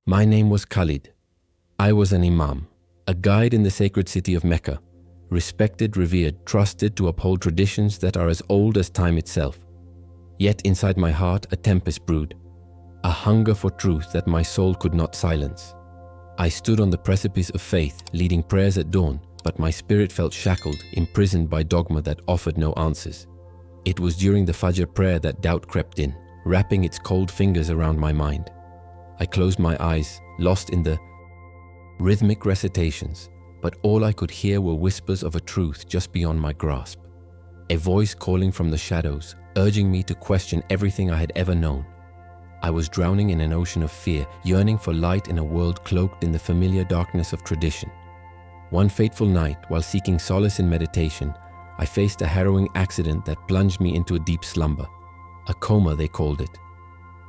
My name was Khalid. I was an imam, a guide in the sacred city of Mecca, respected, revered, trusted to uphold traditions that are as old as time itself. Yet inside my heart a tempest brewed, a hunger for truth that my soul could not silence. I stood on the precipice of faith, leading prayers at dawn, but my spirit felt shackled, imprisoned by dogma that offered no answers. It was during the Fajr prayer that doubt crept in, wrapping its cold fingers around my mind. I closed my eyes, lost in the rhythmic recitations, but all I could hear were whispers of a truth just beyond my grasp. A voice calling from the shadows, urging me to question everything I had ever known. I was drowning in an ocean of fear, yearning for light in a world cloaked in the familiar darkness of tradition. One fateful night, while seeking solace in meditation, I faced a harrowing accident that plunged me into a deep slumber. A coma, they called it.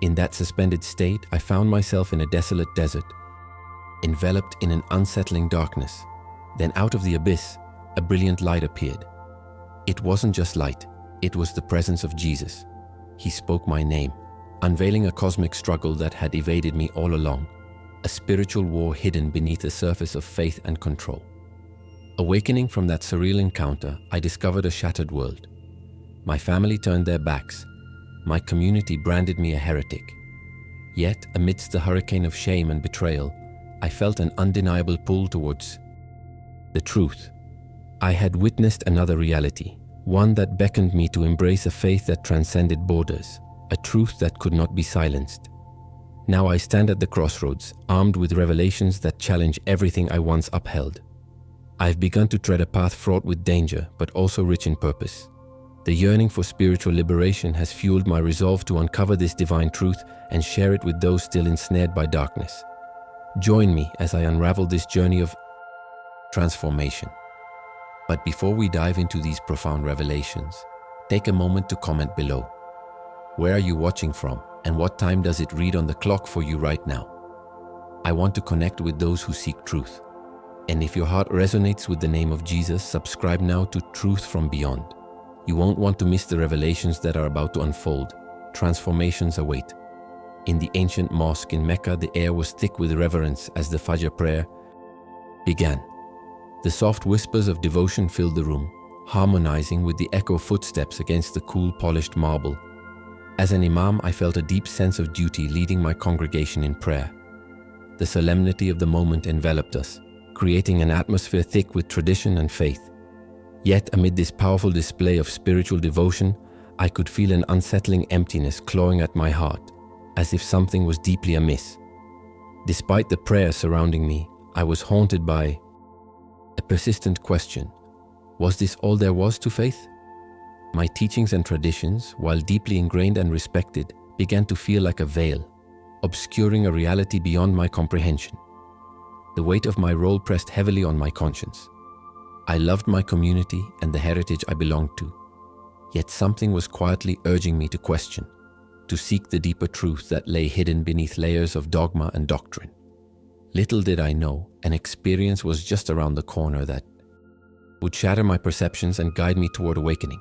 In that suspended state, I found myself in a desolate desert, enveloped in an unsettling darkness. Then out of the abyss, a brilliant light appeared. It wasn't just light, it was the presence of Jesus. He spoke my name, unveiling a cosmic struggle that had evaded me all along, a spiritual war hidden beneath the surface of faith and control. Awakening from that surreal encounter, I discovered a shattered world. My family turned their backs. My community branded me a heretic. Yet, amidst the hurricane of shame and betrayal, I felt an undeniable pull towards the truth. I had witnessed another reality, one that beckoned me to embrace a faith that transcended borders, a truth that could not be silenced. Now I stand at the crossroads, armed with revelations that challenge everything I once upheld. I've begun to tread a path fraught with danger, but also rich in purpose. The yearning for spiritual liberation has fueled my resolve to uncover this divine truth and share it with those still ensnared by darkness. Join me as I unravel this journey of transformation. But before we dive into these profound revelations, take a moment to comment below. Where are you watching from, and what time does it read on the clock for you right now? I want to connect with those who seek truth. And if your heart resonates with the name of Jesus, subscribe now to Truth from Beyond. You won't want to miss the revelations that are about to unfold. Transformations await. In the ancient mosque in Mecca, the air was thick with reverence as the Fajr prayer began. The soft whispers of devotion filled the room, harmonizing with the echo footsteps against the cool, polished marble. As an imam, I felt a deep sense of duty leading my congregation in prayer. The solemnity of the moment enveloped us, creating an atmosphere thick with tradition and faith. Yet, amid this powerful display of spiritual devotion, I could feel an unsettling emptiness clawing at my heart, as if something was deeply amiss. Despite the prayer surrounding me, I was haunted by a persistent question. Was this all there was to faith? My teachings and traditions, while deeply ingrained and respected, began to feel like a veil, obscuring a reality beyond my comprehension. The weight of my role pressed heavily on my conscience. I loved my community and the heritage I belonged to, yet something was quietly urging me to question, to seek the deeper truth that lay hidden beneath layers of dogma and doctrine. Little did I know, an experience was just around the corner that would shatter my perceptions and guide me toward awakening.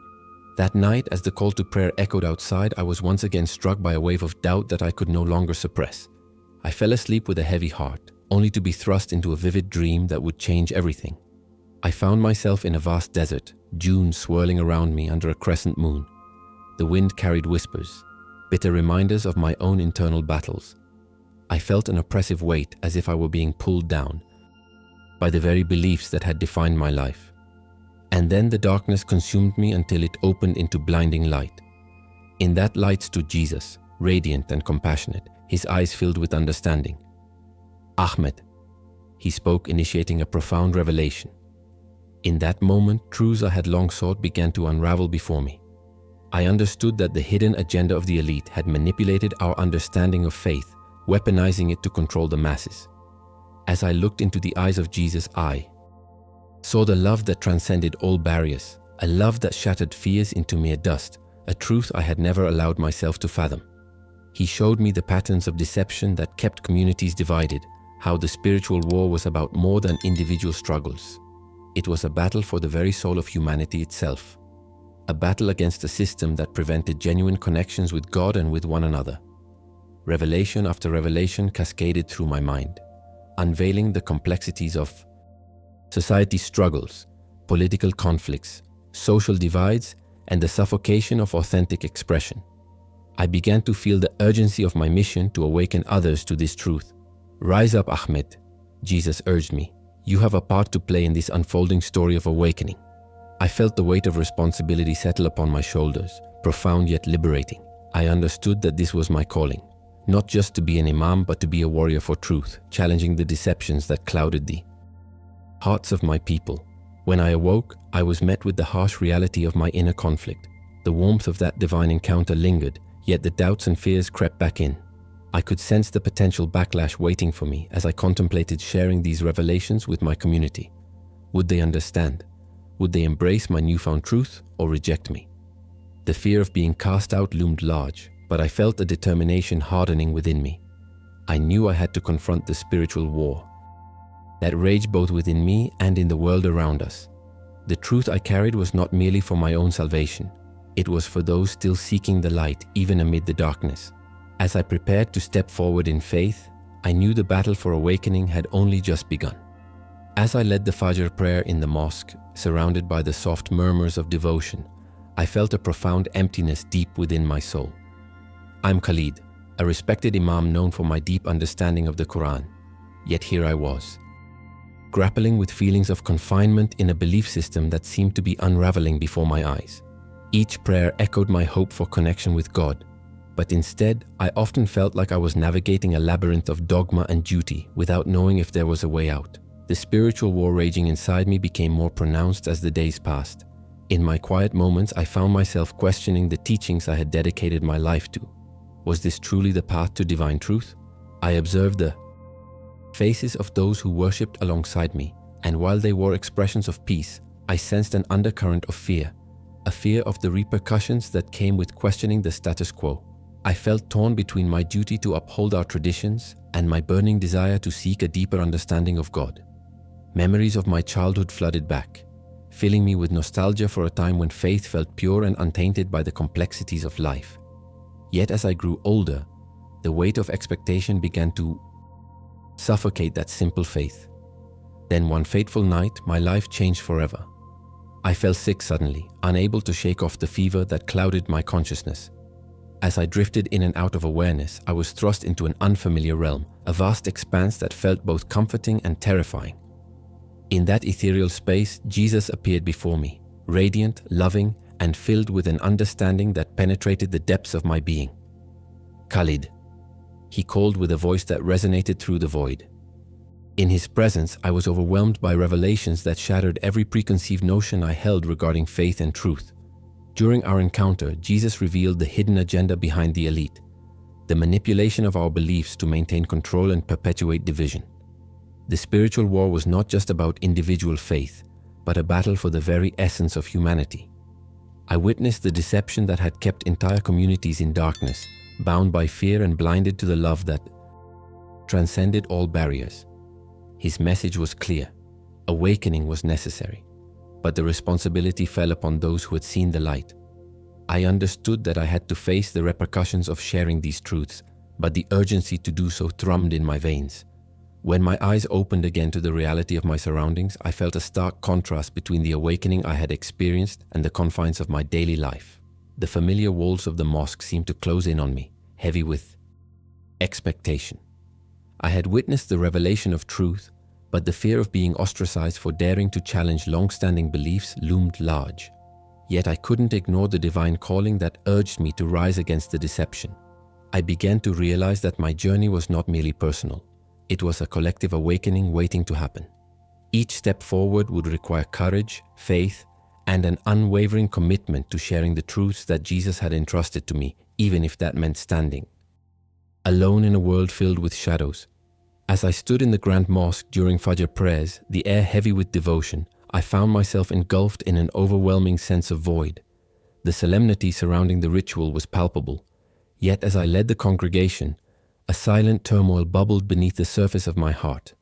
That night, as the call to prayer echoed outside, I was once again struck by a wave of doubt that I could no longer suppress. I fell asleep with a heavy heart, only to be thrust into a vivid dream that would change everything. I found myself in a vast desert, dunes swirling around me under a crescent moon. The wind carried whispers, bitter reminders of my own internal battles. I felt an oppressive weight, as if I were being pulled down by the very beliefs that had defined my life. And then the darkness consumed me until it opened into blinding light. In that light stood Jesus, radiant and compassionate, his eyes filled with understanding. Ahmed, he spoke, initiating a profound revelation. In that moment, truths I had long sought began to unravel before me. I understood that the hidden agenda of the elite had manipulated our understanding of faith, weaponizing it to control the masses. As I looked into the eyes of Jesus, I saw the love that transcended all barriers, a love that shattered fears into mere dust, a truth I had never allowed myself to fathom. He showed me the patterns of deception that kept communities divided, how the spiritual war was about more than individual struggles. It was a battle for the very soul of humanity itself, a battle against a system that prevented genuine connections with God and with one another. Revelation after revelation cascaded through my mind, unveiling the complexities of society's struggles, political conflicts, social divides, and the suffocation of authentic expression. I began to feel the urgency of my mission to awaken others to this truth. "Rise up, Ahmed," Jesus urged me. "You have a part to play in this unfolding story of awakening." I felt the weight of responsibility settle upon my shoulders, profound yet liberating. I understood that this was my calling, not just to be an imam, but to be a warrior for truth, challenging the deceptions that clouded the hearts of my people. When I awoke, I was met with the harsh reality of my inner conflict. The warmth of that divine encounter lingered, yet the doubts and fears crept back in. I could sense the potential backlash waiting for me as I contemplated sharing these revelations with my community. Would they understand? Would they embrace my newfound truth or reject me? The fear of being cast out loomed large, but I felt a determination hardening within me. I knew I had to confront the spiritual war that raged both within me and in the world around us. The truth I carried was not merely for my own salvation. It was for those still seeking the light, even amid the darkness. As I prepared to step forward in faith, I knew the battle for awakening had only just begun. As I led the Fajr prayer in the mosque, surrounded by the soft murmurs of devotion, I felt a profound emptiness deep within my soul. I'm Khalid, a respected imam known for my deep understanding of the Quran. Yet here I was, grappling with feelings of confinement in a belief system that seemed to be unraveling before my eyes. Each prayer echoed my hope for connection with God, but instead, I often felt like I was navigating a labyrinth of dogma and duty without knowing if there was a way out. The spiritual war raging inside me became more pronounced as the days passed. In my quiet moments, I found myself questioning the teachings I had dedicated my life to. Was this truly the path to divine truth? I observed the faces of those who worshipped alongside me, and while they wore expressions of peace, I sensed an undercurrent of fear, a fear of the repercussions that came with questioning the status quo. I felt torn between my duty to uphold our traditions and my burning desire to seek a deeper understanding of God. Memories of my childhood flooded back, filling me with nostalgia for a time when faith felt pure and untainted by the complexities of life. Yet as I grew older, the weight of expectation began to suffocate that simple faith. Then one fateful night, my life changed forever. I fell sick suddenly, unable to shake off the fever that clouded my consciousness. As I drifted in and out of awareness, I was thrust into an unfamiliar realm, a vast expanse that felt both comforting and terrifying. In that ethereal space, Jesus appeared before me, radiant, loving, and filled with an understanding that penetrated the depths of my being. "Khalid," he called with a voice that resonated through the void. In his presence, I was overwhelmed by revelations that shattered every preconceived notion I held regarding faith and truth. During our encounter, Jesus revealed the hidden agenda behind the elite, the manipulation of our beliefs to maintain control and perpetuate division. The spiritual war was not just about individual faith, but a battle for the very essence of humanity. I witnessed the deception that had kept entire communities in darkness, bound by fear and blinded to the love that transcended all barriers. His message was clear: awakening was necessary, but the responsibility fell upon those who had seen the light. I understood that I had to face the repercussions of sharing these truths, but the urgency to do so thrummed in my veins. When my eyes opened again to the reality of my surroundings, I felt a stark contrast between the awakening I had experienced and the confines of my daily life. The familiar walls of the mosque seemed to close in on me, heavy with expectation. I had witnessed the revelation of truth, but the fear of being ostracized for daring to challenge long-standing beliefs loomed large. Yet I couldn't ignore the divine calling that urged me to rise against the deception. I began to realize that my journey was not merely personal. It was a collective awakening waiting to happen. Each step forward would require courage, faith, and an unwavering commitment to sharing the truths that Jesus had entrusted to me, even if that meant standing alone in a world filled with shadows. As I stood in the Grand Mosque during Fajr prayers, the air heavy with devotion, I found myself engulfed in an overwhelming sense of void. The solemnity surrounding the ritual was palpable, yet as I led the congregation, a silent turmoil bubbled beneath the surface of my heart.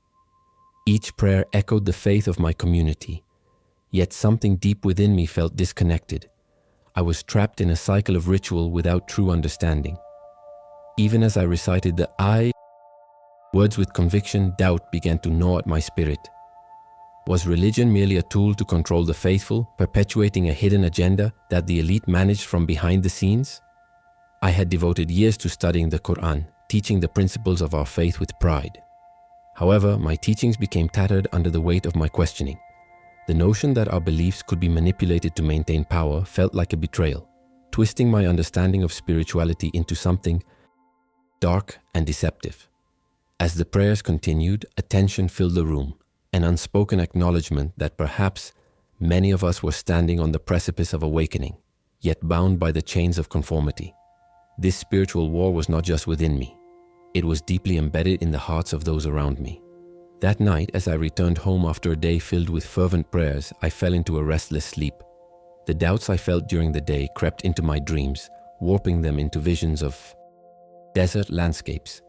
Each prayer echoed the faith of my community, yet something deep within me felt disconnected. I was trapped in a cycle of ritual without true understanding. Even as I recited the I words with conviction, doubt began to gnaw at my spirit. Was religion merely a tool to control the faithful, perpetuating a hidden agenda that the elite managed from behind the scenes? I had devoted years to studying the Quran, teaching the principles of our faith with pride. However, my teachings became tattered under the weight of my questioning. The notion that our beliefs could be manipulated to maintain power felt like a betrayal, twisting my understanding of spirituality into something dark and deceptive. As the prayers continued, a tension filled the room, an unspoken acknowledgement that perhaps many of us were standing on the precipice of awakening, yet bound by the chains of conformity. This spiritual war was not just within me. It was deeply embedded in the hearts of those around me. That night, as I returned home after a day filled with fervent prayers, I fell into a restless sleep. The doubts I felt during the day crept into my dreams, warping them into visions of desert landscapes.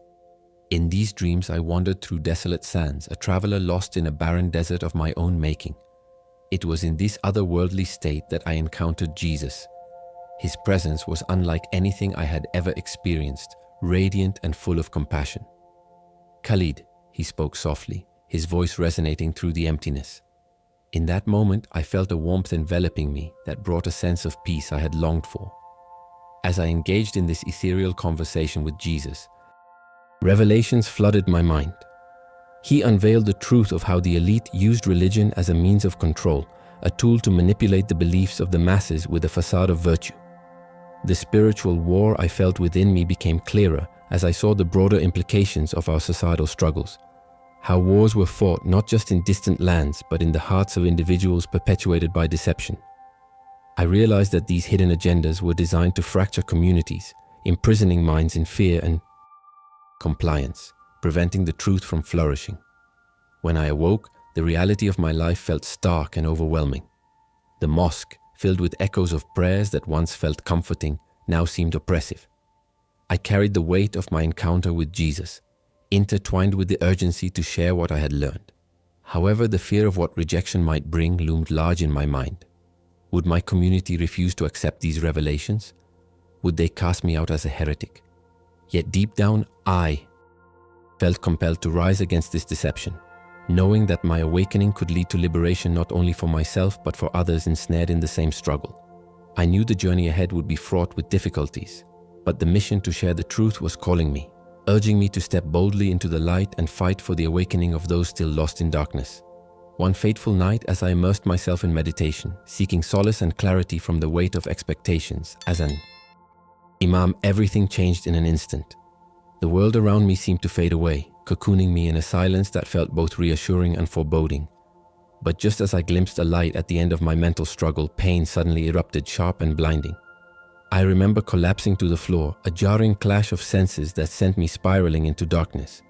In these dreams, I wandered through desolate sands, a traveler lost in a barren desert of my own making. It was in this otherworldly state that I encountered Jesus. His presence was unlike anything I had ever experienced, radiant and full of compassion. "Khalid," he spoke softly, his voice resonating through the emptiness. In that moment, I felt a warmth enveloping me that brought a sense of peace I had longed for. As I engaged in this ethereal conversation with Jesus, revelations flooded my mind. He unveiled the truth of how the elite used religion as a means of control, a tool to manipulate the beliefs of the masses with a facade of virtue. The spiritual war I felt within me became clearer as I saw the broader implications of our societal struggles. How wars were fought not just in distant lands, but in the hearts of individuals perpetuated by deception. I realized that these hidden agendas were designed to fracture communities, imprisoning minds in fear and compliance, preventing the truth from flourishing. When I awoke, the reality of my life felt stark and overwhelming. The mosque, filled with echoes of prayers that once felt comforting, now seemed oppressive. I carried the weight of my encounter with Jesus, intertwined with the urgency to share what I had learned. However, the fear of what rejection might bring loomed large in my mind. Would my community refuse to accept these revelations? Would they cast me out as a heretic? Yet deep down, I felt compelled to rise against this deception, knowing that my awakening could lead to liberation not only for myself but for others ensnared in the same struggle. I knew the journey ahead would be fraught with difficulties, but the mission to share the truth was calling me, urging me to step boldly into the light and fight for the awakening of those still lost in darkness. One fateful night, as I immersed myself in meditation, seeking solace and clarity from the weight of expectations, as an imam, everything changed in an instant. The world around me seemed to fade away, cocooning me in a silence that felt both reassuring and foreboding. But just as I glimpsed a light at the end of my mental struggle, pain suddenly erupted, sharp and blinding. I remember collapsing to the floor, a jarring clash of senses that sent me spiraling into darkness.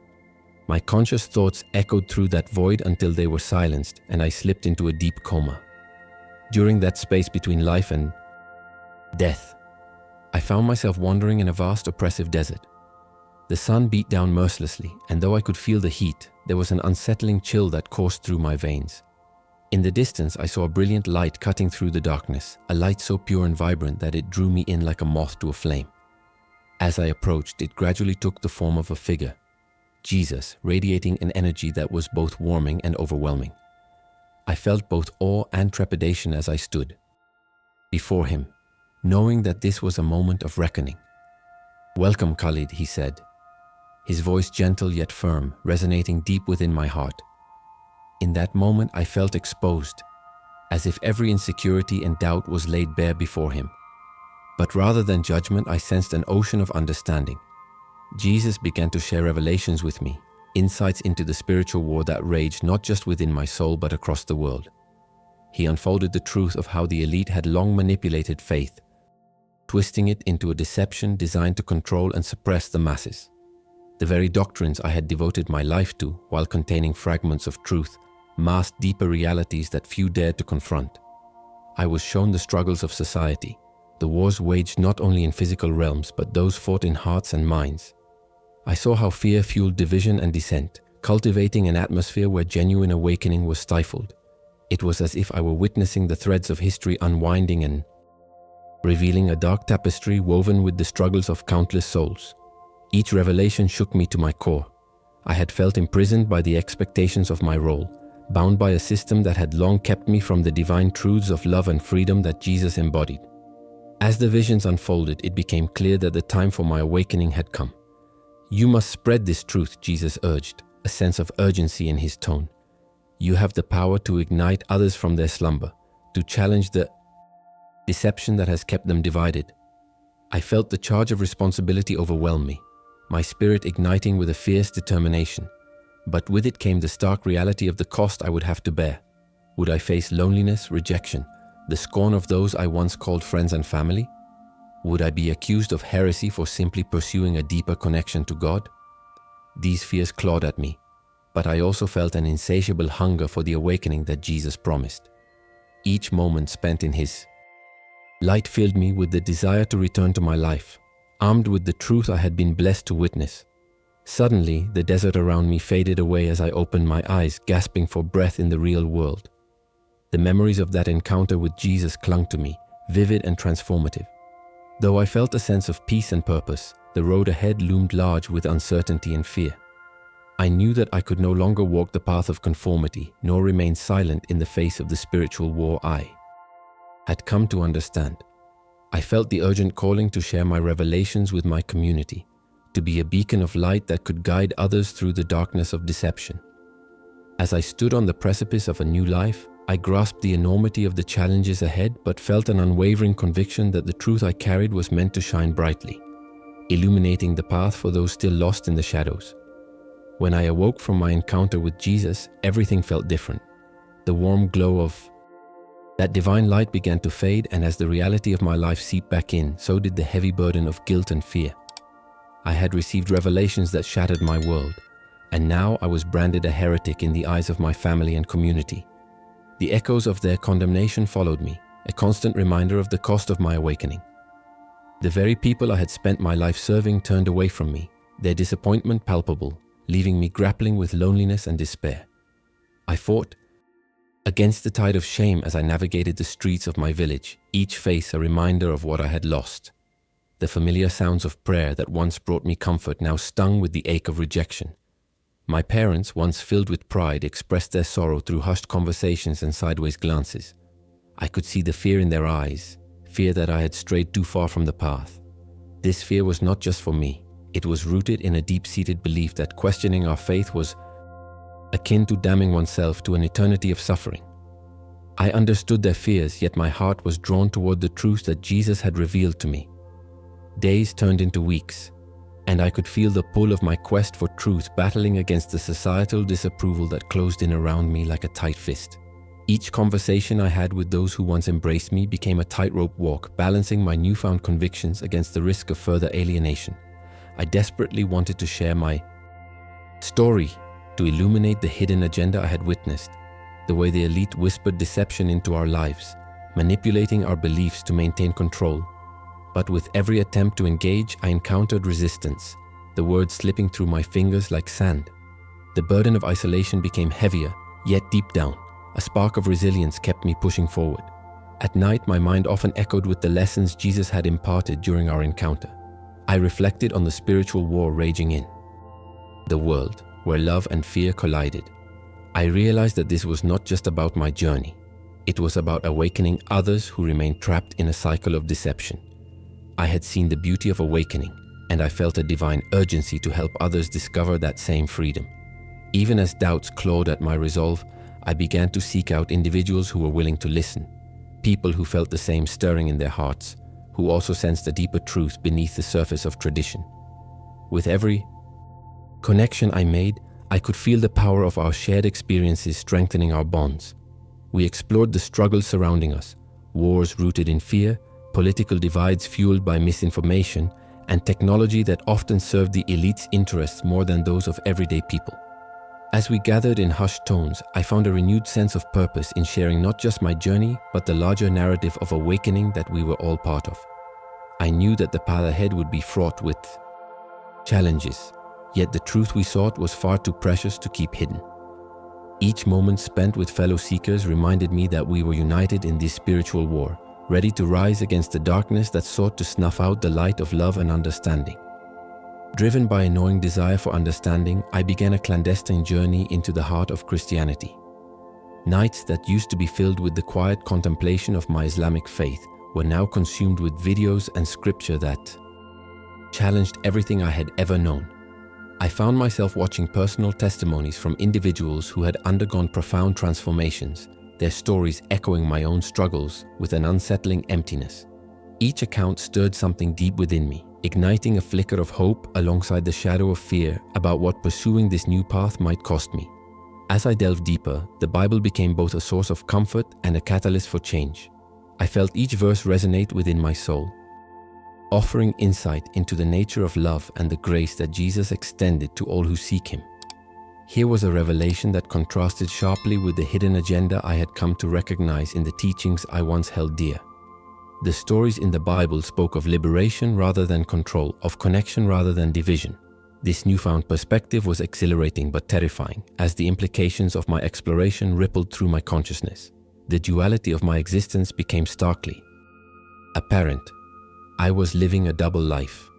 My conscious thoughts echoed through that void until they were silenced, and I slipped into a deep coma. During that space between life and death, I found myself wandering in a vast oppressive desert. The sun beat down mercilessly, and though I could feel the heat, there was an unsettling chill that coursed through my veins. In the distance, I saw a brilliant light cutting through the darkness, a light so pure and vibrant that it drew me in like a moth to a flame. As I approached, it gradually took the form of a figure, Jesus, radiating an energy that was both warming and overwhelming. I felt both awe and trepidation as I stood before him, knowing that this was a moment of reckoning. "Welcome, Khalid," he said, his voice gentle yet firm, resonating deep within my heart. In that moment, I felt exposed, as if every insecurity and doubt was laid bare before him. But rather than judgment, I sensed an ocean of understanding. Jesus began to share revelations with me, insights into the spiritual war that raged not just within my soul but across the world. He unfolded the truth of how the elite had long manipulated faith, twisting it into a deception designed to control and suppress the masses. The very doctrines I had devoted my life to, while containing fragments of truth, masked deeper realities that few dared to confront. I was shown the struggles of society, the wars waged not only in physical realms but those fought in hearts and minds. I saw how fear fueled division and dissent, cultivating an atmosphere where genuine awakening was stifled. It was as if I were witnessing the threads of history unwinding and revealing a dark tapestry woven with the struggles of countless souls. Each revelation shook me to my core. I had felt imprisoned by the expectations of my role, bound by a system that had long kept me from the divine truths of love and freedom that Jesus embodied. As the visions unfolded, it became clear that the time for my awakening had come. "You must spread this truth," Jesus urged, a sense of urgency in his tone. "You have the power to ignite others from their slumber, to challenge the deception that has kept them divided." I felt the charge of responsibility overwhelm me, my spirit igniting with a fierce determination. But with it came the stark reality of the cost I would have to bear. Would I face loneliness, rejection, the scorn of those I once called friends and family? Would I be accused of heresy for simply pursuing a deeper connection to God? These fears clawed at me, but I also felt an insatiable hunger for the awakening that Jesus promised. Each moment spent in his light filled me with the desire to return to my life, armed with the truth I had been blessed to witness. Suddenly, the desert around me faded away as I opened my eyes, gasping for breath in the real world. The memories of that encounter with Jesus clung to me, vivid and transformative. Though I felt a sense of peace and purpose, the road ahead loomed large with uncertainty and fear. I knew that I could no longer walk the path of conformity, nor remain silent in the face of the spiritual war I had come to understand. I felt the urgent calling to share my revelations with my community, to be a beacon of light that could guide others through the darkness of deception. As I stood on the precipice of a new life, I grasped the enormity of the challenges ahead, but felt an unwavering conviction that the truth I carried was meant to shine brightly, illuminating the path for those still lost in the shadows. When I awoke from my encounter with Jesus, everything felt different. The warm glow of that divine light began to fade, and as the reality of my life seeped back in, so did the heavy burden of guilt and fear. I had received revelations that shattered my world, and now I was branded a heretic in the eyes of my family and community. The echoes of their condemnation followed me, a constant reminder of the cost of my awakening. The very people I had spent my life serving turned away from me, their disappointment palpable, leaving me grappling with loneliness and despair. I fought against the tide of shame as I navigated the streets of my village, each face a reminder of what I had lost. The familiar sounds of prayer that once brought me comfort now stung with the ache of rejection. My parents, once filled with pride, expressed their sorrow through hushed conversations and sideways glances. I could see the fear in their eyes, fear that I had strayed too far from the path. This fear was not just for me. It was rooted in a deep-seated belief that questioning our faith was akin to damning oneself to an eternity of suffering. I understood their fears, yet my heart was drawn toward the truth that Jesus had revealed to me. Days turned into weeks, and I could feel the pull of my quest for truth battling against the societal disapproval that closed in around me like a tight fist. Each conversation I had with those who once embraced me became a tightrope walk, balancing my newfound convictions against the risk of further alienation. I desperately wanted to share my story, to illuminate the hidden agenda I had witnessed, the way the elite whispered deception into our lives, manipulating our beliefs to maintain control. But with every attempt to engage, I encountered resistance, the words slipping through my fingers like sand. The burden of isolation became heavier, yet deep down, a spark of resilience kept me pushing forward. At night, my mind often echoed with the lessons Jesus had imparted during our encounter. I reflected on the spiritual war raging in the world, where love and fear collided. I realized that this was not just about my journey. It was about awakening others who remained trapped in a cycle of deception. I had seen the beauty of awakening, and I felt a divine urgency to help others discover that same freedom. Even as doubts clawed at my resolve, I began to seek out individuals who were willing to listen, people who felt the same stirring in their hearts, who also sensed a deeper truth beneath the surface of tradition. With every connection I made, I could feel the power of our shared experiences strengthening our bonds. We explored the struggles surrounding us, wars rooted in fear, political divides fueled by misinformation, and technology that often served the elite's interests more than those of everyday people. As we gathered in hushed tones, I found a renewed sense of purpose in sharing not just my journey, but the larger narrative of awakening that we were all part of. I knew that the path ahead would be fraught with challenges, yet the truth we sought was far too precious to keep hidden. Each moment spent with fellow seekers reminded me that we were united in this spiritual war, ready to rise against the darkness that sought to snuff out the light of love and understanding. Driven by a gnawing desire for understanding, I began a clandestine journey into the heart of Christianity. Nights that used to be filled with the quiet contemplation of my Islamic faith were now consumed with videos and scripture that challenged everything I had ever known. I found myself watching personal testimonies from individuals who had undergone profound transformations, their stories echoing my own struggles with an unsettling emptiness. Each account stirred something deep within me, igniting a flicker of hope alongside the shadow of fear about what pursuing this new path might cost me. As I delved deeper, the Bible became both a source of comfort and a catalyst for change. I felt each verse resonate within my soul, offering insight into the nature of love and the grace that Jesus extended to all who seek Him. Here was a revelation that contrasted sharply with the hidden agenda I had come to recognize in the teachings I once held dear. The stories in the Bible spoke of liberation rather than control, of connection rather than division. This newfound perspective was exhilarating but terrifying, as the implications of my exploration rippled through my consciousness. The duality of my existence became starkly apparent. I was living a double life.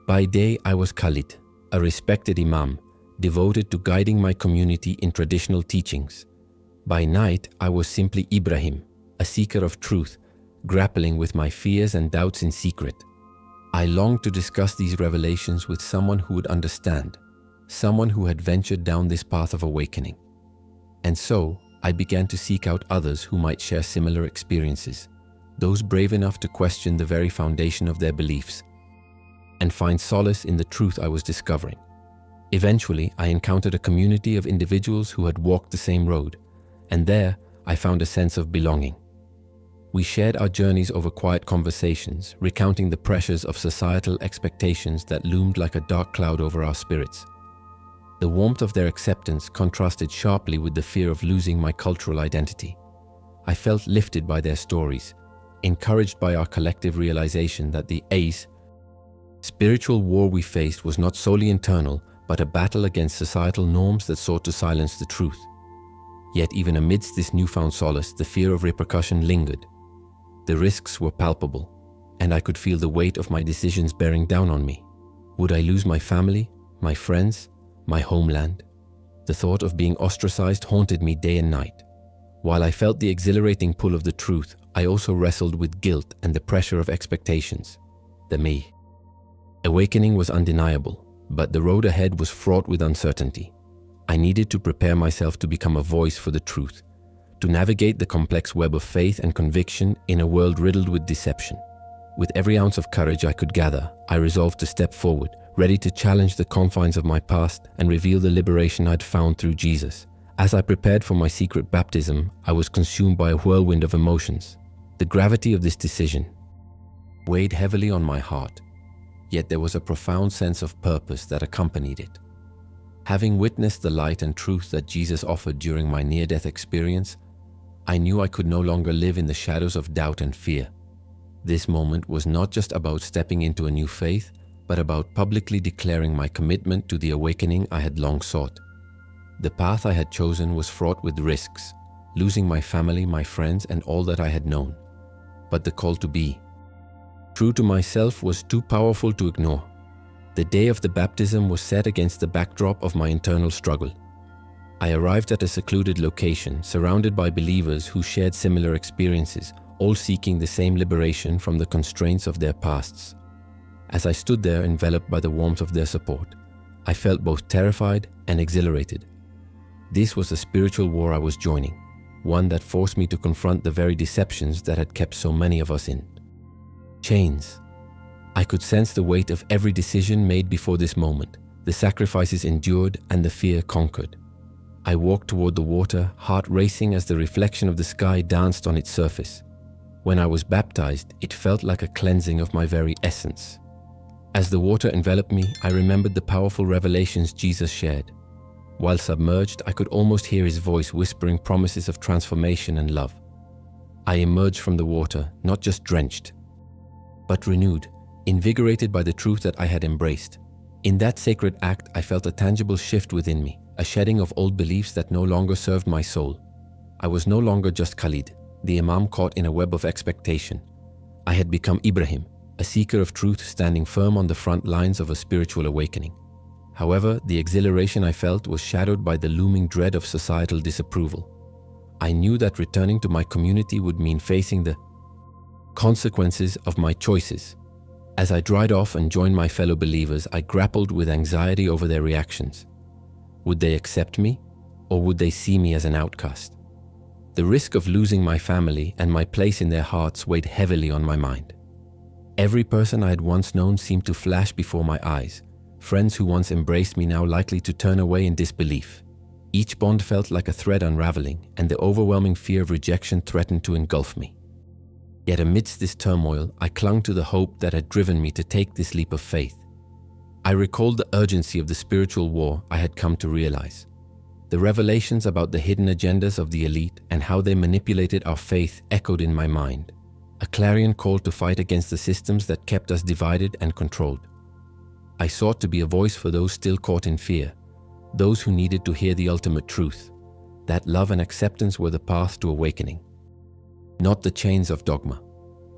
By day, I was Khalid, a respected imam, devoted to guiding my community in traditional teachings. By night, I was simply Ibrahim, a seeker of truth, grappling with my fears and doubts in secret. I longed to discuss these revelations with someone who would understand, someone who had ventured down this path of awakening. And so, I began to seek out others who might share similar experiences, those brave enough to question the very foundation of their beliefs and find solace in the truth I was discovering. Eventually, I encountered a community of individuals who had walked the same road, and there I found a sense of belonging. We shared our journeys over quiet conversations, recounting the pressures of societal expectations that loomed like a dark cloud over our spirits. The warmth of their acceptance contrasted sharply with the fear of losing my cultural identity. I felt lifted by their stories, encouraged by our collective realization that the spiritual war we faced was not solely internal, but a battle against societal norms that sought to silence the truth. Yet even amidst this newfound solace, the fear of repercussion lingered. The risks were palpable, and I could feel the weight of my decisions bearing down on me. Would I lose my family, my friends, my homeland? The thought of being ostracized haunted me day and night. While I felt the exhilarating pull of the truth, I also wrestled with guilt and the pressure of expectations. The me. Awakening was undeniable, but the road ahead was fraught with uncertainty. I needed to prepare myself to become a voice for the truth, to navigate the complex web of faith and conviction in a world riddled with deception. With every ounce of courage I could gather, I resolved to step forward, ready to challenge the confines of my past and reveal the liberation I'd found through Jesus. As I prepared for my secret baptism, I was consumed by a whirlwind of emotions. The gravity of this decision weighed heavily on my heart, yet there was a profound sense of purpose that accompanied it. Having witnessed the light and truth that Jesus offered during my near-death experience, I knew I could no longer live in the shadows of doubt and fear. This moment was not just about stepping into a new faith, but about publicly declaring my commitment to the awakening I had long sought. The path I had chosen was fraught with risks, losing my family, my friends, and all that I had known. But the call to be true to myself was too powerful to ignore. The day of the baptism was set against the backdrop of my internal struggle. I arrived at a secluded location, surrounded by believers who shared similar experiences, all seeking the same liberation from the constraints of their pasts. As I stood there enveloped by the warmth of their support, I felt both terrified and exhilarated. This was a spiritual war I was joining, one that forced me to confront the very deceptions that had kept so many of us in chains. I could sense the weight of every decision made before this moment, the sacrifices endured and the fear conquered. I walked toward the water, heart racing as the reflection of the sky danced on its surface. When I was baptized, it felt like a cleansing of my very essence. As the water enveloped me, I remembered the powerful revelations Jesus shared. While submerged, I could almost hear his voice whispering promises of transformation and love. I emerged from the water, not just drenched, but renewed, invigorated by the truth that I had embraced. In that sacred act, I felt a tangible shift within me, a shedding of old beliefs that no longer served my soul. I was no longer just Khalid, the imam caught in a web of expectation. I had become Ibrahim, a seeker of truth standing firm on the front lines of a spiritual awakening. However, the exhilaration I felt was shadowed by the looming dread of societal disapproval. I knew that returning to my community would mean facing the consequences of my choices. As I dried off and joined my fellow believers, I grappled with anxiety over their reactions. Would they accept me, or would they see me as an outcast? The risk of losing my family and my place in their hearts weighed heavily on my mind. Every person I had once known seemed to flash before my eyes, friends who once embraced me now likely to turn away in disbelief. Each bond felt like a thread unraveling, and the overwhelming fear of rejection threatened to engulf me. Yet amidst this turmoil, I clung to the hope that had driven me to take this leap of faith. I recalled the urgency of the spiritual war I had come to realize. The revelations about the hidden agendas of the elite and how they manipulated our faith echoed in my mind, a clarion call to fight against the systems that kept us divided and controlled. I sought to be a voice for those still caught in fear, those who needed to hear the ultimate truth, that love and acceptance were the path to awakening, not the chains of dogma.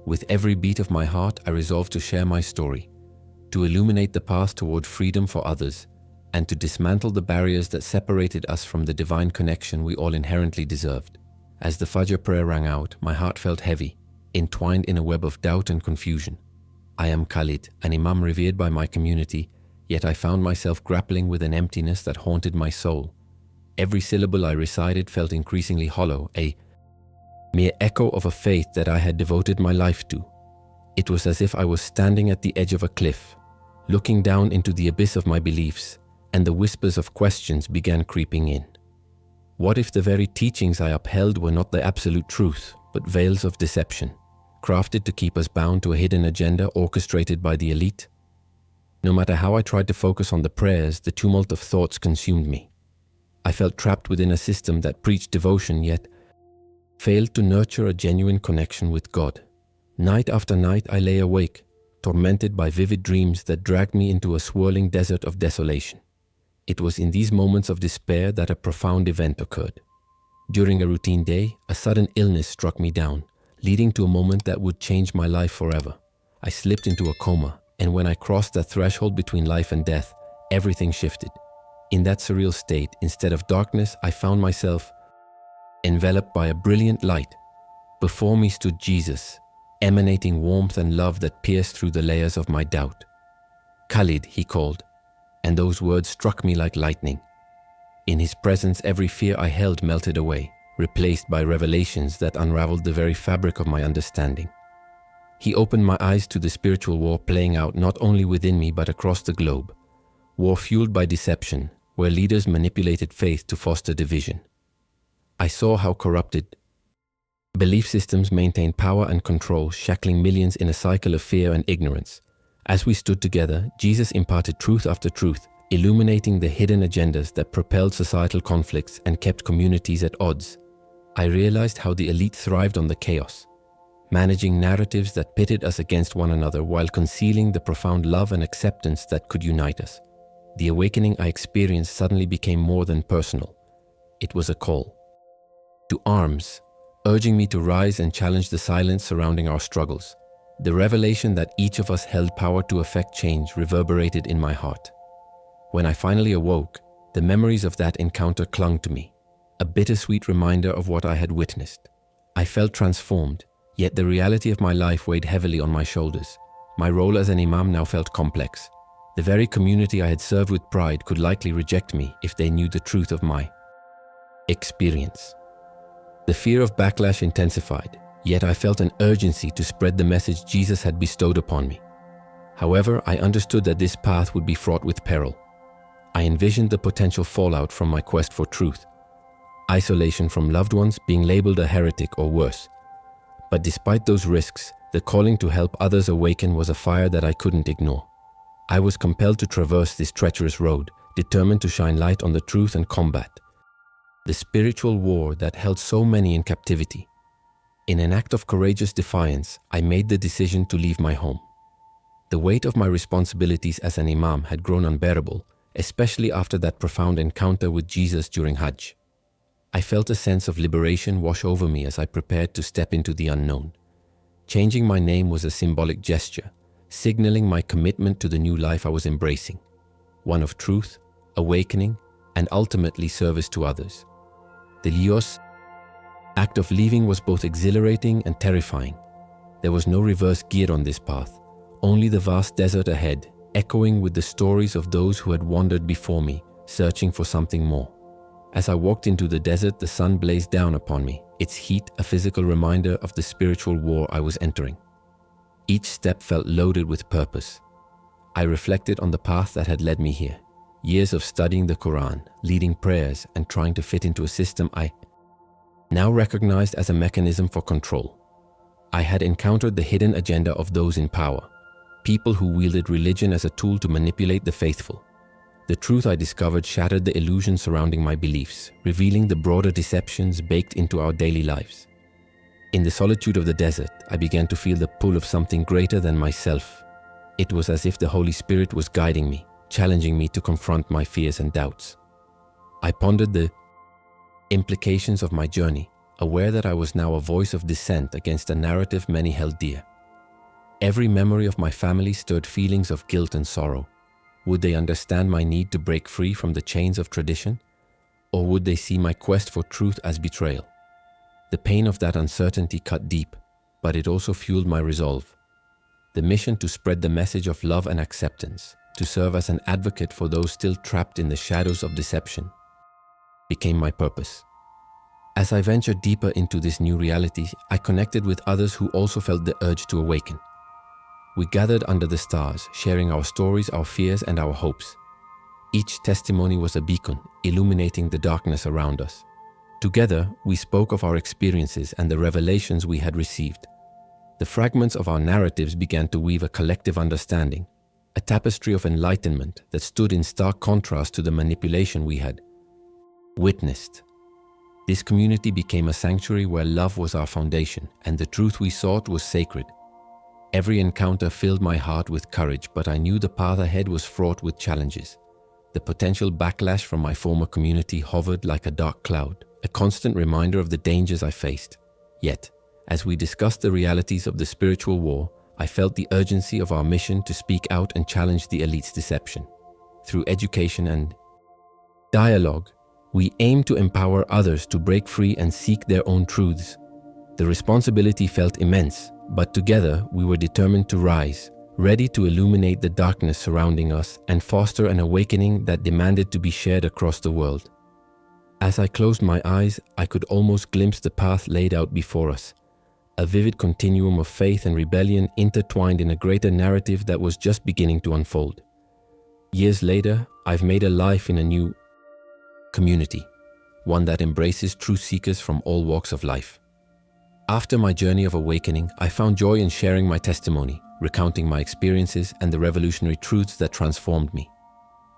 With every beat of my heart, I resolved to share my story, to illuminate the path toward freedom for others, and to dismantle the barriers that separated us from the divine connection we all inherently deserved. As the Fajr prayer rang out, my heart felt heavy, entwined in a web of doubt and confusion. I am Khalid, an imam revered by my community, yet I found myself grappling with an emptiness that haunted my soul. Every syllable I recited felt increasingly hollow, a mere echo of a faith that I had devoted my life to. It was as if I was standing at the edge of a cliff, looking down into the abyss of my beliefs, and the whispers of questions began creeping in. What if the very teachings I upheld were not the absolute truth, but veils of deception, crafted to keep us bound to a hidden agenda orchestrated by the elite? No matter how I tried to focus on the prayers, the tumult of thoughts consumed me. I felt trapped within a system that preached devotion yet failed to nurture a genuine connection with God. Night after night I lay awake, tormented by vivid dreams that dragged me into a swirling desert of desolation. It was in these moments of despair that a profound event occurred. During a routine day, a sudden illness struck me down, leading to a moment that would change my life forever. I slipped into a coma, and when I crossed that threshold between life and death, everything shifted. In that surreal state, instead of darkness, I found myself enveloped by a brilliant light. Before me stood Jesus, emanating warmth and love that pierced through the layers of my doubt. Khalid, he called, and those words struck me like lightning. In his presence, every fear I held melted away, replaced by revelations that unraveled the very fabric of my understanding. He opened my eyes to the spiritual war playing out not only within me but across the globe. War fueled by deception, where leaders manipulated faith to foster division. I saw how corrupted belief systems maintained power and control, shackling millions in a cycle of fear and ignorance. As we stood together, Jesus imparted truth after truth, illuminating the hidden agendas that propelled societal conflicts and kept communities at odds. I realized how the elite thrived on the chaos, managing narratives that pitted us against one another while concealing the profound love and acceptance that could unite us. The awakening I experienced suddenly became more than personal. It was a call to arms, urging me to rise and challenge the silence surrounding our struggles. The revelation that each of us held power to affect change reverberated in my heart. When I finally awoke, the memories of that encounter clung to me, a bittersweet reminder of what I had witnessed. I felt transformed, yet the reality of my life weighed heavily on my shoulders. My role as an imam now felt complex. The very community I had served with pride could likely reject me if they knew the truth of my experience. The fear of backlash intensified, yet I felt an urgency to spread the message Jesus had bestowed upon me. However, I understood that this path would be fraught with peril. I envisioned the potential fallout from my quest for truth, isolation from loved ones, being labeled a heretic or worse. But despite those risks, the calling to help others awaken was a fire that I couldn't ignore. I was compelled to traverse this treacherous road, determined to shine light on the truth and combat the spiritual war that held so many in captivity. In an act of courageous defiance, I made the decision to leave my home. The weight of my responsibilities as an imam had grown unbearable, especially after that profound encounter with Jesus during Hajj. I felt a sense of liberation wash over me as I prepared to step into the unknown. Changing my name was a symbolic gesture, signaling my commitment to the new life I was embracing, one of truth, awakening, and ultimately service to others. The Lios act of leaving was both exhilarating and terrifying. There was no reverse gear on this path, only the vast desert ahead, echoing with the stories of those who had wandered before me, searching for something more. As I walked into the desert, the sun blazed down upon me, its heat a physical reminder of the spiritual war I was entering. Each step felt loaded with purpose. I reflected on the path that had led me here. Years of studying the Quran, leading prayers, and trying to fit into a system I now recognized as a mechanism for control. I had encountered the hidden agenda of those in power, people who wielded religion as a tool to manipulate the faithful. The truth I discovered shattered the illusion surrounding my beliefs, revealing the broader deceptions baked into our daily lives. In the solitude of the desert, I began to feel the pull of something greater than myself. It was as if the Holy Spirit was guiding me, challenging me to confront my fears and doubts. I pondered the implications of my journey, aware that I was now a voice of dissent against a narrative many held dear. Every memory of my family stirred feelings of guilt and sorrow. Would they understand my need to break free from the chains of tradition? Or would they see my quest for truth as betrayal? The pain of that uncertainty cut deep, but it also fueled my resolve. The mission to spread the message of love and acceptance, to serve as an advocate for those still trapped in the shadows of deception, became my purpose. As I ventured deeper into this new reality, I connected with others who also felt the urge to awaken. We gathered under the stars, sharing our stories, our fears, and our hopes. Each testimony was a beacon, illuminating the darkness around us. Together, we spoke of our experiences and the revelations we had received. The fragments of our narratives began to weave a collective understanding, a tapestry of enlightenment that stood in stark contrast to the manipulation we had witnessed. This community became a sanctuary where love was our foundation and the truth we sought was sacred. Every encounter filled my heart with courage, but I knew the path ahead was fraught with challenges. The potential backlash from my former community hovered like a dark cloud, a constant reminder of the dangers I faced. Yet, as we discussed the realities of the spiritual war, I felt the urgency of our mission to speak out and challenge the elite's deception. Through education and dialogue, we aim to empower others to break free and seek their own truths. The responsibility felt immense, but together we were determined to rise, ready to illuminate the darkness surrounding us and foster an awakening that demanded to be shared across the world. As I closed my eyes, I could almost glimpse the path laid out before us, a vivid continuum of faith and rebellion intertwined in a greater narrative that was just beginning to unfold. Years later, I've made a life in a new community, one that embraces truth seekers from all walks of life. After my journey of awakening, I found joy in sharing my testimony, recounting my experiences and the revolutionary truths that transformed me.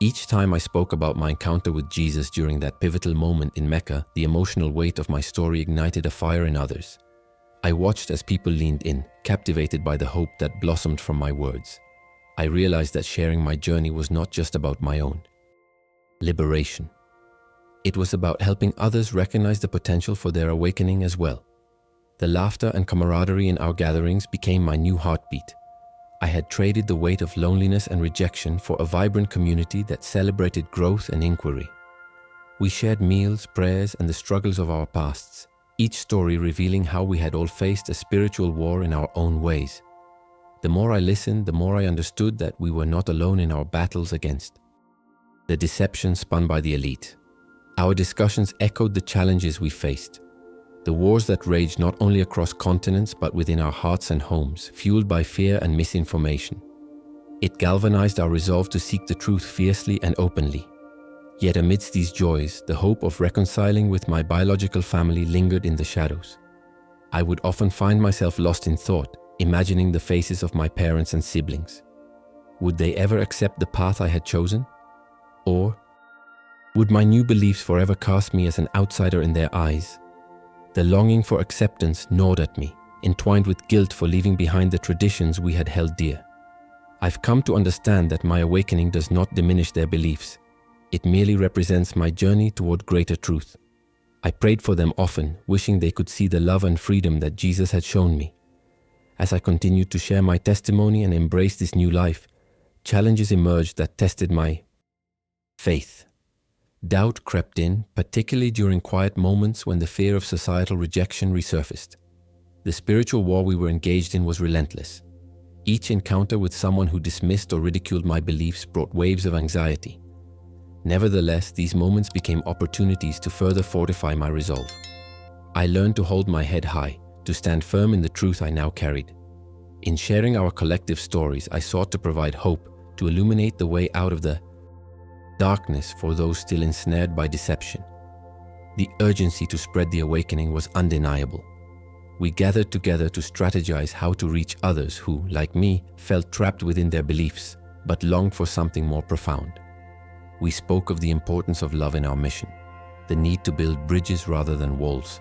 Each time I spoke about my encounter with Jesus during that pivotal moment in Mecca, the emotional weight of my story ignited a fire in others. I watched as people leaned in, captivated by the hope that blossomed from my words. I realized that sharing my journey was not just about my own liberation. It was about helping others recognize the potential for their awakening as well. The laughter and camaraderie in our gatherings became my new heartbeat. I had traded the weight of loneliness and rejection for a vibrant community that celebrated growth and inquiry. We shared meals, prayers, and the struggles of our pasts, each story revealing how we had all faced a spiritual war in our own ways. The more I listened, the more I understood that we were not alone in our battles against the deception spun by the elite. Our discussions echoed the challenges we faced, the wars that raged not only across continents but within our hearts and homes, fueled by fear and misinformation. It galvanized our resolve to seek the truth fiercely and openly. Yet amidst these joys, the hope of reconciling with my biological family lingered in the shadows. I would often find myself lost in thought, imagining the faces of my parents and siblings. Would they ever accept the path I had chosen? Or would my new beliefs forever cast me as an outsider in their eyes? The longing for acceptance gnawed at me, entwined with guilt for leaving behind the traditions we had held dear. I've come to understand that my awakening does not diminish their beliefs. It merely represents my journey toward greater truth. I prayed for them often, wishing they could see the love and freedom that Jesus had shown me. As I continued to share my testimony and embrace this new life, challenges emerged that tested my faith. Doubt crept in, particularly during quiet moments when the fear of societal rejection resurfaced. The spiritual war we were engaged in was relentless. Each encounter with someone who dismissed or ridiculed my beliefs brought waves of anxiety. Nevertheless, these moments became opportunities to further fortify my resolve. I learned to hold my head high, to stand firm in the truth I now carried. In sharing our collective stories, I sought to provide hope, to illuminate the way out of the darkness for those still ensnared by deception. The urgency to spread the awakening was undeniable. We gathered together to strategize how to reach others who, like me, felt trapped within their beliefs, but longed for something more profound. We spoke of the importance of love in our mission, the need to build bridges rather than walls.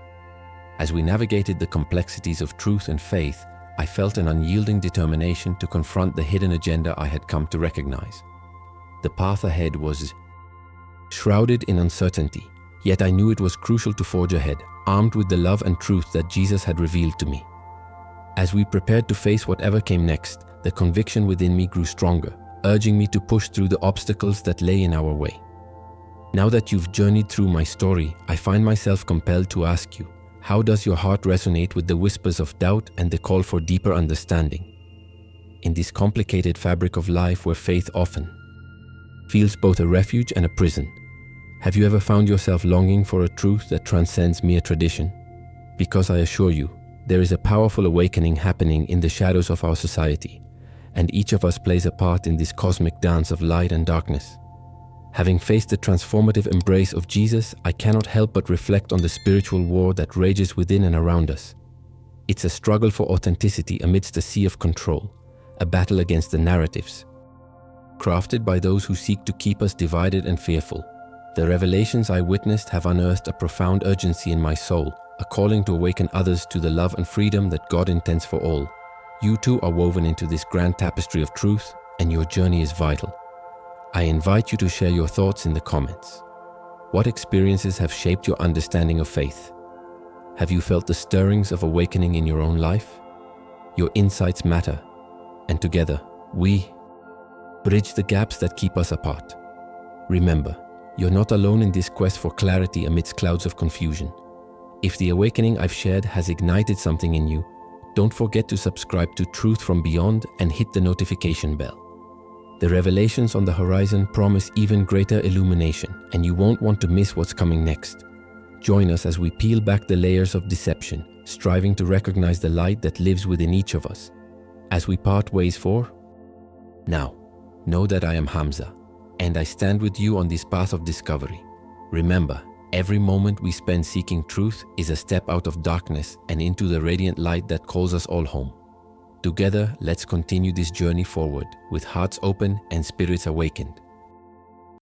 As we navigated the complexities of truth and faith, I felt an unyielding determination to confront the hidden agenda I had come to recognize. The path ahead was shrouded in uncertainty, yet I knew it was crucial to forge ahead, armed with the love and truth that Jesus had revealed to me. As we prepared to face whatever came next, the conviction within me grew stronger, urging me to push through the obstacles that lay in our way. Now that you've journeyed through my story, I find myself compelled to ask you, how does your heart resonate with the whispers of doubt and the call for deeper understanding? In this complicated fabric of life where faith often feels both a refuge and a prison, have you ever found yourself longing for a truth that transcends mere tradition? Because I assure you, there is a powerful awakening happening in the shadows of our society, and each of us plays a part in this cosmic dance of light and darkness. Having faced the transformative embrace of Jesus, I cannot help but reflect on the spiritual war that rages within and around us. It's a struggle for authenticity amidst a sea of control, a battle against the narratives crafted by those who seek to keep us divided and fearful. The revelations I witnessed have unearthed a profound urgency in my soul, a calling to awaken others to the love and freedom that God intends for all. You too are woven into this grand tapestry of truth, and your journey is vital. I invite you to share your thoughts in the comments. What experiences have shaped your understanding of faith? Have you felt the stirrings of awakening in your own life? Your insights matter, and together, we bridge the gaps that keep us apart. Remember, you're not alone in this quest for clarity amidst clouds of confusion. If the awakening I've shared has ignited something in you, don't forget to subscribe to Truth from Beyond and hit the notification bell. The revelations on the horizon promise even greater illumination, and you won't want to miss what's coming next. Join us as we peel back the layers of deception, striving to recognize the light that lives within each of us. As we part ways for now, know that I am Hamza, and I stand with you on this path of discovery. Remember, every moment we spend seeking truth is a step out of darkness and into the radiant light that calls us all home. Together, let's continue this journey forward with hearts open and spirits awakened.